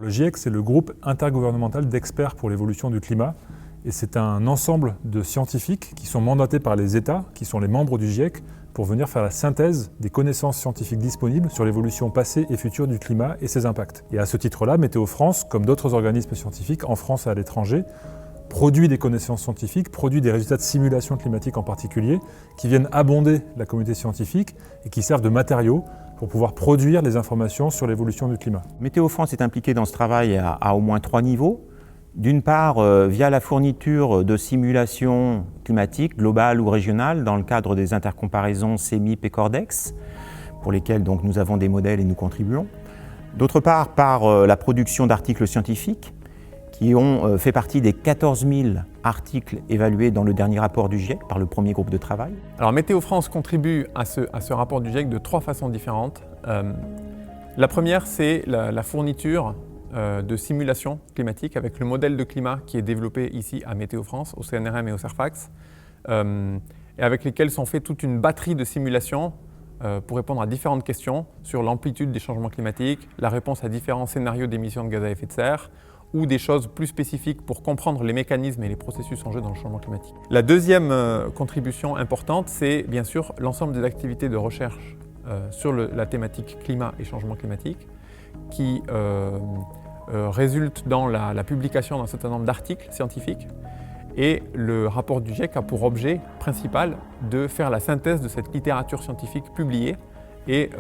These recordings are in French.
Le GIEC, c'est le groupe intergouvernemental d'experts pour l'évolution du climat. Et c'est un ensemble de scientifiques qui sont mandatés par les États, qui sont les membres du GIEC, pour venir faire la synthèse des connaissances scientifiques disponibles sur l'évolution passée et future du climat et ses impacts. Et à ce titre-là, Météo France, comme d'autres organismes scientifiques en France et à l'étranger, produit des connaissances scientifiques, produit des résultats de simulation climatique en particulier, qui viennent abonder la communauté scientifique et qui servent de matériaux pour pouvoir produire les informations sur l'évolution du climat. Météo France est impliqué dans ce travail à au moins 3 niveaux. D'une part, via la fourniture de simulations climatiques globales ou régionales dans le cadre des intercomparaisons CEMIP et Cordex, pour lesquelles donc, nous avons des modèles et nous contribuons. D'autre part, par la production d'articles scientifiques qui ont fait partie des 14 000 articles évalués dans le dernier rapport du GIEC par le premier groupe de travail. Alors Météo France contribue à ce rapport du GIEC de 3 façons différentes. La première, c'est la fourniture de simulations climatiques avec le modèle de climat qui est développé ici à Météo France, au CNRM et au CERFAX, et avec lesquels sont faits toute une batterie de simulations pour répondre à différentes questions sur l'amplitude des changements climatiques, la réponse à différents scénarios d'émissions de gaz à effet de serre, ou des choses plus spécifiques pour comprendre les mécanismes et les processus en jeu dans le changement climatique. La deuxième contribution importante, c'est bien sûr l'ensemble des activités de recherche sur la thématique climat et changement climatique qui résultent dans la publication d'un certain nombre d'articles scientifiques. Et le rapport du GIEC a pour objet principal de faire la synthèse de cette littérature scientifique publiée et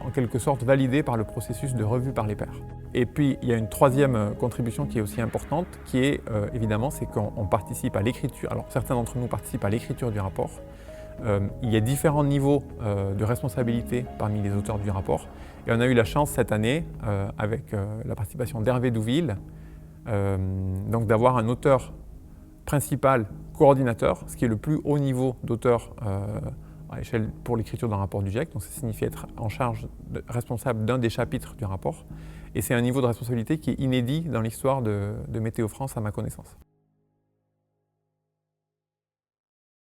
en quelque sorte validée par le processus de revue par les pairs. Et puis il y a une troisième contribution qui est aussi importante, qui est évidemment c'est qu'on participe à l'écriture. Alors certains d'entre nous participent à l'écriture du rapport. Il y a différents niveaux de responsabilité parmi les auteurs du rapport. Et on a eu la chance cette année, avec la participation d'Hervé Douville, donc d'avoir un auteur principal coordinateur, ce qui est le plus haut niveau d'auteur à l'échelle pour l'écriture d'un rapport du GIEC. Donc ça signifie être en charge, responsable d'un des chapitres du rapport. Et c'est un niveau de responsabilité qui est inédit dans l'histoire de Météo France à ma connaissance.